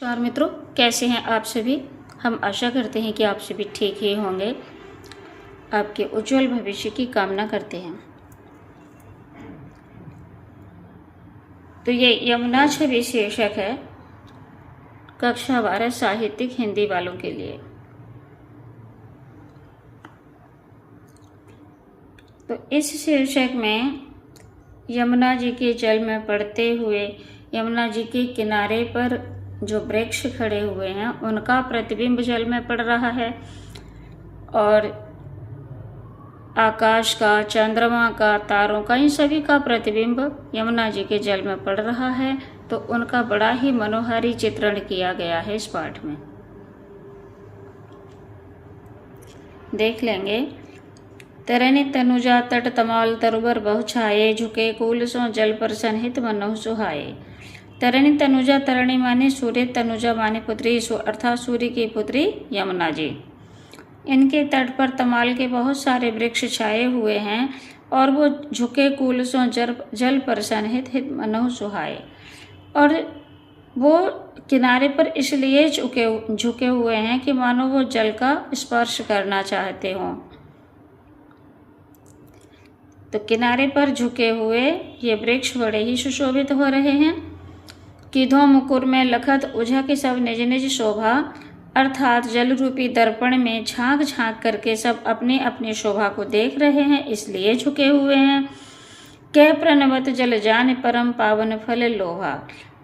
नमस्कार मित्रों, कैसे हैं आप सभी। हम आशा करते हैं कि आप सभी ठीक ही होंगे। आपके उज्जवल भविष्य की कामना करते हैं। तो ये यमुना छवि शीर्षक है कक्षा 12 साहित्यिक हिंदी वालों के लिए। तो इस शीर्षक में यमुना जी के जल में पड़ते हुए यमुना जी के किनारे पर जो वृक्ष खड़े हुए हैं उनका प्रतिबिंब जल में पड़ रहा है और आकाश का, चंद्रमा का, तारों का, इन सभी का प्रतिबिंब यमुना जी के जल में पड़ रहा है। तो उनका बड़ा ही मनोहारी चित्रण किया गया है इस पाठ में। देख लेंगे। तरनि तनुजा तट तमाल तरुबर बहु छाये, झुके कूल सो जल पर सनहित मनहु सुहाये। तरनि तनुजा, तरणी माने सूर्य, तनुजा माने पुत्री, अर्थात सूर्य की पुत्री यमुना जी। इनके तट पर तमाल के बहुत सारे वृक्ष छाए हुए हैं और वो झुके कूल सो जल पर सनहित हित मनहु सुहाये। और वो किनारे पर इसलिए झुके हुए हैं कि मानो वो जल का स्पर्श करना चाहते हों। तो किनारे पर झुके हुए ये वृक्ष बड़े ही सुशोभित हो रहे हैं। किधो मुकुर में लखत उझा के सब निज निज शोभा, अर्थात जल रूपी दर्पण में झांक झांक करके सब अपनी अपनी शोभा को देख रहे हैं, इसलिए झुके हुए हैं। कह प्रणवत जल जान परम पावन फल लोभा,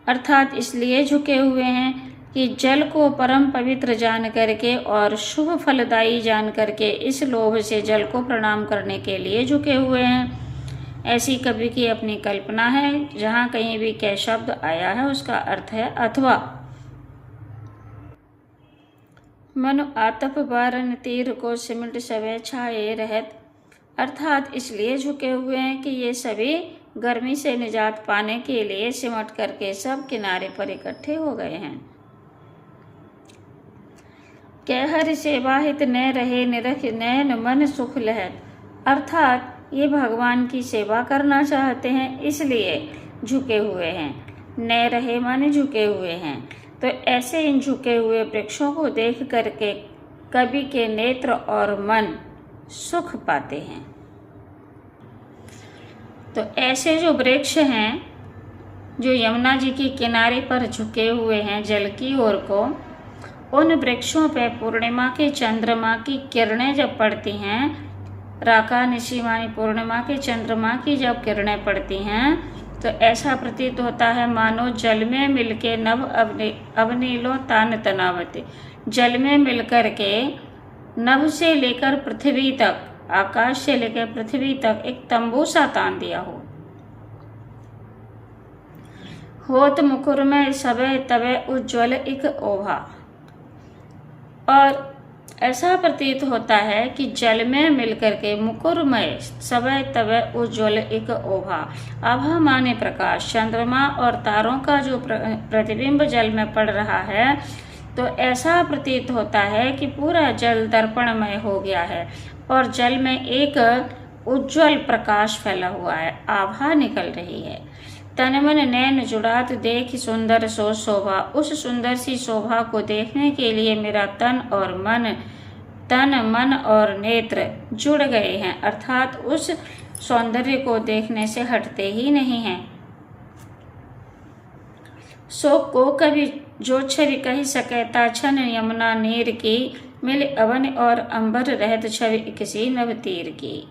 अर्थात इसलिए झुके हुए हैं कि जल को परम पवित्र जान करके और शुभ फलदायी जान करके इस लोभ से जल को प्रणाम करने के लिए झुके हुए हैं। ऐसी कवि की अपनी कल्पना है। जहाँ कहीं भी कै शब्द आया है उसका अर्थ है अथवा। मनु आतप बारन तीर को सिमट सवे छाए रहत, अर्थात इसलिए झुके हुए हैं कि ये सभी गर्मी से निजात पाने के लिए सिमट करके सब किनारे पर इकट्ठे हो गए हैं। कहर सेवाहित न रहे निरख नैन मन सुख लहत, अर्थात ये भगवान की सेवा करना चाहते हैं इसलिए झुके हुए हैं। न रहे माने झुके हुए हैं। तो ऐसे इन झुके हुए वृक्षों को देख करके कवि के नेत्र और मन सुख पाते हैं। तो ऐसे जो वृक्ष हैं जो यमुना जी के किनारे पर झुके हुए हैं जल की ओर को, उन वृक्षों पे पूर्णिमा के चंद्रमा की किरणें जब पड़ती हैं, राका निशी मानी पूर्णिमा के चंद्रमा की जब किरणें पड़ती हैं तो ऐसा प्रतीत होता है मानो जल में मिलके नभ अवनीलो तान तनावते, जल में मिलकर के नभ से लेकर पृथ्वी तक, आकाश से लेकर पृथ्वी तक एक तंबू सा तान दिया हो। होत मुकुर में सबे तबे उज्ज्वल एक ओभा, और ऐसा प्रतीत होता है कि जल में मिलकर के मुकुर में सबे तबे उज्ज्वल एक ओभा, आभा माने प्रकाश, चंद्रमा और तारों का जो प्रतिबिंब जल में पड़ रहा है, तो ऐसा प्रतीत होता है कि पूरा जल दर्पणमय हो गया है और जल में एक उज्ज्वल प्रकाश फैला हुआ है, आभा निकल रही है। तन मन नैन जुड़ात देख सुंदर सो शोभा, उस सुंदर सी शोभा को देखने के लिए मेरा तन मन और नेत्र जुड़ गए हैं, अर्थात उस सौंदर्य को देखने से हटते ही नहीं हैं। सो को कभी जो छवि कही सकता छन यमुना नीर की, मिल अवन और अंबर रहत छवि किसी नव तीर की।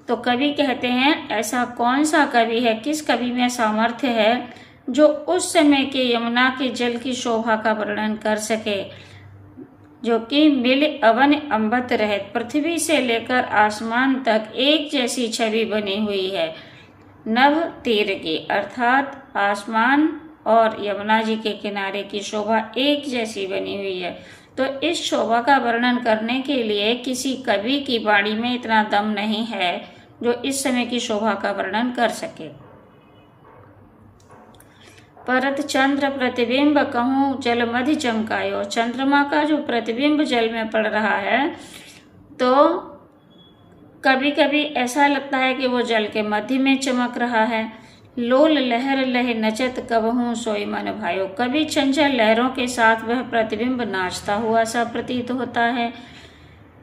तो कवि कहते हैं ऐसा कौन सा कवि है, किस कवि में सामर्थ्य है जो उस समय के यमुना के जल की शोभा का वर्णन कर सके, जो कि मिल अवन अम्बत रहत, पृथ्वी से लेकर आसमान तक एक जैसी छवि बनी हुई है नभ तीर की, अर्थात आसमान और यमुना जी के किनारे की शोभा एक जैसी बनी हुई है। तो इस शोभा का वर्णन करने के लिए किसी कवि की वाणी में इतना दम नहीं है जो इस समय की शोभा का वर्णन कर सके। परत चंद्र प्रतिबिंब कहूँ जल मध्य चमकायो, चंद्रमा का जो प्रतिबिंब जल में पड़ रहा है तो कभी कभी ऐसा लगता है कि वो जल के मध्य में चमक रहा है, लोल लहर लहे नचत कबहू सोई मन भायो। कभी चंचल लहरों के साथ वह प्रतिबिंब नाचता हुआ सा प्रतीत होता है।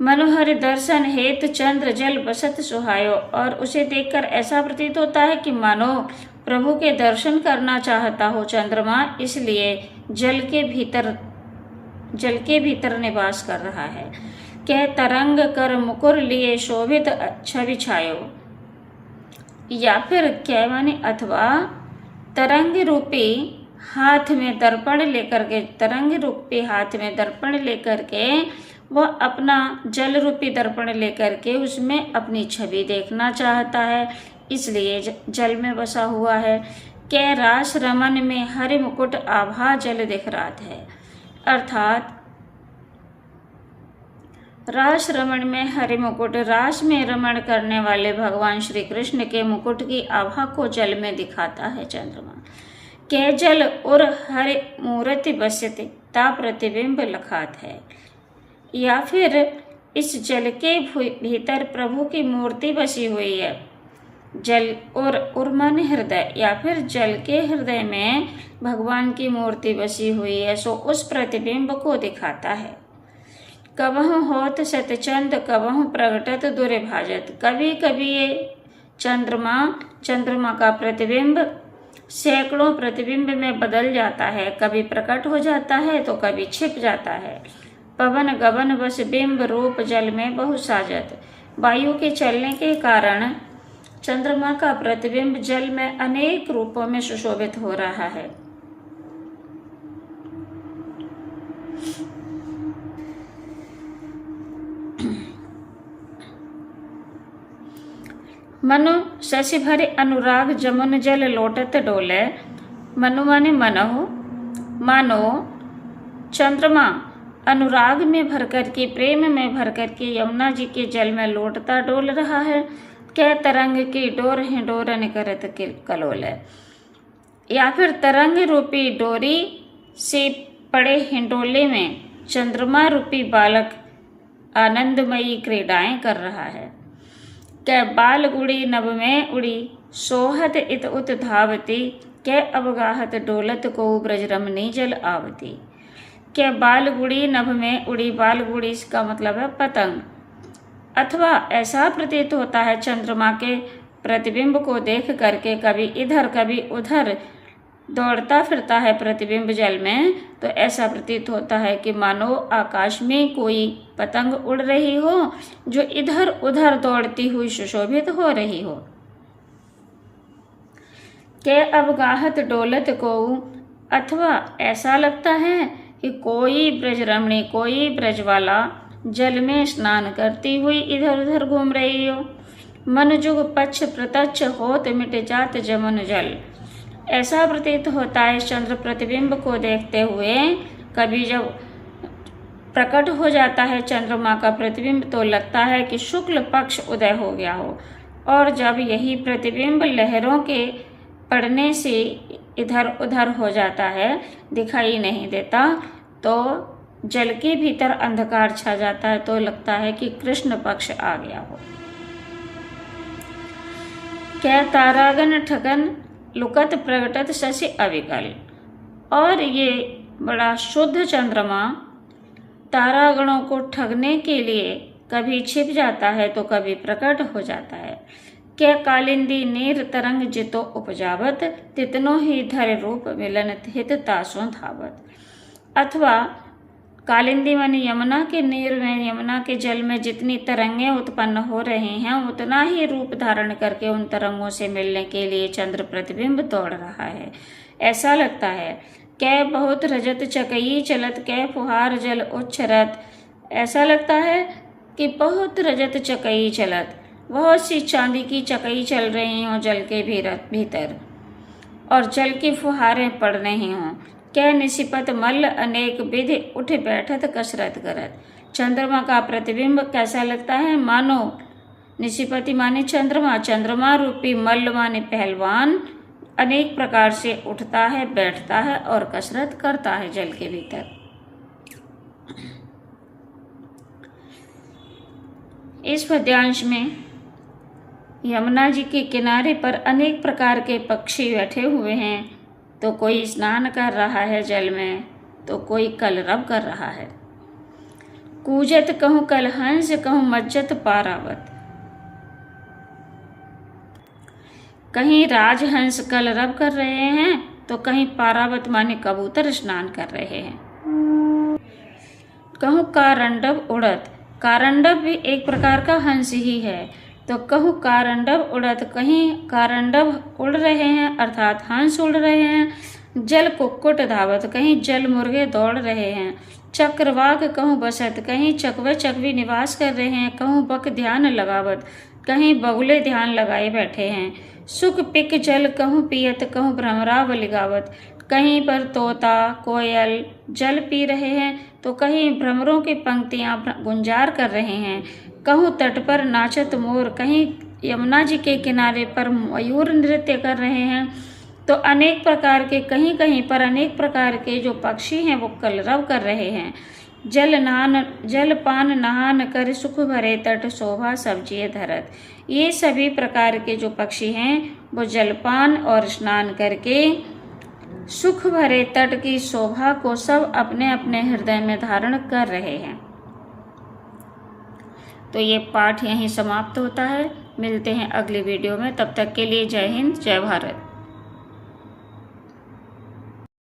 मनोहर दर्शन हेतु चंद्र जल बसत सुहायो, और उसे देखकर ऐसा प्रतीत होता है कि मानो प्रभु के दर्शन करना चाहता हो चंद्रमा, इसलिए जल के भीतर निवास कर रहा है। कह तरंग कर मुकुर लिए शोभित छवि छायो, या फिर क्या माने अथवा तरंग रूपी हाथ में दर्पण लेकर के वह अपना जल रूपी दर्पण लेकर के उसमें अपनी छवि देखना चाहता है, इसलिए जल में बसा हुआ है। कै रास रमन में हरि मुकुट आभा जल दिख रात है, अर्थात रास रमण में हरि मुकुट, रास में रमण करने वाले भगवान श्री कृष्ण के मुकुट की आभा को जल में दिखाता है चंद्रमा। कै जल और हरि मूर्ति बसते ता प्रतिबिंब लखात है, या फिर इस जल के भीतर प्रभु की मूर्ति बसी हुई है। जल और उर्मन हृदय, या फिर जल के हृदय में भगवान की मूर्ति बसी हुई है, सो उस प्रतिबिंब को दिखाता है। कबहु होत सतचंद कबहु प्रगटत दुर्भाजत। कभी कभी ये चंद्रमा का प्रतिबिंब सैकड़ों प्रतिबिंब में बदल जाता है, कभी प्रकट हो जाता है तो कभी छिप जाता है। पवन गगन बस बिंब रूप जल में बहु साजत। वायु के चलने के कारण चंद्रमा का प्रतिबिंब जल में अनेक रूपों में सुशोभित हो रहा है। मनु शशि भरे अनुराग जमुन जल लोटत डोले। मनु माने मनहु, मानो चंद्रमा अनुराग में भरकर के, प्रेम में भरकर के यमुना जी के जल में लोटता डोल रहा है। कै तरंग की डोर हिंडोरन करत कलोल, या फिर तरंग रूपी डोरी से पड़े हिंडोले में चंद्रमा रूपी बालक आनंदमयी क्रीडाएं कर रहा है। कै बाल गुड़ी नभ में उड़ी सोहत इत उत धावती। कै अवगाहत डोलत को ब्रजरमनी जल आवती। कै बाल गुड़ी नभ में उड़ी, बाल गुड़ी का मतलब है पतंग। अथवा ऐसा प्रतीत होता है चंद्रमा के प्रतिबिंब को देख करके कभी इधर कभी उधर दौड़ता फिरता है प्रतिबिंब जल में, तो ऐसा प्रतीत होता है कि मानो आकाश में कोई पतंग उड़ रही हो जो इधर उधर दौड़ती हुई सुशोभित हो रही हो। के अवगाहत डोलत को, अथवा ऐसा लगता है कि कोई ब्रजरमणी, कोई ब्रजवाला जल में स्नान करती हुई इधर उधर घूम रही हो। मन जुग पक्ष प्रत्यक्ष होत मिट जात जमुन जल। ऐसा प्रतीत होता है चंद्र प्रतिबिंब को देखते हुए, कभी जब प्रकट हो जाता है चंद्रमा का प्रतिबिंब तो लगता है कि शुक्ल पक्ष उदय हो गया हो, और जब यही प्रतिबिंब लहरों के पड़ने से इधर उधर हो जाता है, दिखाई नहीं देता, तो जल के भीतर अंधकार छा जाता है, तो लगता है कि कृष्ण पक्ष आ गया हो। क्या तारागन ठगन लुकत प्रगटत शशि अविकल। और ये बड़ा शुद्ध चंद्रमा तारागणों को ठगने के लिए कभी छिप जाता है तो कभी प्रकट हो जाता है। क्या कालिंदी नीर तरंग जितो उपजावत, तितनो ही धर रूप मिलन हित तासों धावत। अथवा कालिंदी माने यमुना के नीर में, यमुना के जल में जितनी तरंगें उत्पन्न हो रही हैं उतना ही रूप धारण करके उन तरंगों से मिलने के लिए चंद्र प्रतिबिंब दौड़ रहा है। ऐसा लगता है कै बहुत रजत चकई चलत, कै फुहार जल उच्छरत। ऐसा लगता है कि बहुत रजत चकई चलत, बहुत सी चांदी की चकई चल रही हों जल के भीतर, और जल की फुहारें पड़ रही हों। कै निशिपत मल्ल अनेक विधि उठ बैठत कसरत करत। चंद्रमा का प्रतिबिंब कैसा लगता है, मानो निशिपति माने चंद्रमा, चंद्रमा रूपी मल्ल माने पहलवान अनेक प्रकार से उठता है, बैठता है और कसरत करता है जल के भीतर। इस पद्यांश में यमुना जी के किनारे पर अनेक प्रकार के पक्षी बैठे हुए हैं। तो कोई स्नान कर रहा है जल में, तो कोई कलरव कर रहा है। कूजत कहूँ कलहंस, कहूँ मज्जत पारावत। कहीं राजहंस कलरव कर रहे हैं, तो कहीं पारावत माने कबूतर स्नान कर रहे हैं। कहूँ कारंडव उड़त, कारंडव भी एक प्रकार का हंस ही है। तो कहूँ कारंडव उड़त, कहीं कारंडव उड़ रहे हैं अर्थात हंस उड़ रहे हैं। जल कुक्कुट धावत, कहीं जल मुर्गे दौड़ रहे हैं। चक्रवाक कहूँ बसत, कहीं चकवे चकवी निवास कर रहे हैं। कहूँ बक ध्यान लगावत, कहीं बगुले ध्यान लगाए बैठे हैं। सुख पिक जल कहूँ पियत, कहूँ भ्रमरावली गावत। कहीं पर तोता कोयल जल पी रहे हैं, तो कहीं भ्रमरों की पंक्तियां गुंजार कर रहे हैं। कहूँ तट पर नाचत मोर, कहीं यमुना जी के किनारे पर मयूर नृत्य कर रहे हैं। तो अनेक प्रकार के, कहीं कहीं पर अनेक प्रकार के जो पक्षी हैं वो कलरव कर रहे हैं। जलपान नहान कर, सुख भरे तट शोभा सब्जिए धरत। ये सभी प्रकार के जो पक्षी हैं वो जलपान और स्नान करके सुख भरे तट की शोभा को सब अपने अपने हृदय में धारण कर रहे हैं। तो ये पाठ यहीं समाप्त होता है। मिलते हैं अगली वीडियो में, तब तक के लिए जय हिंद जय भारत।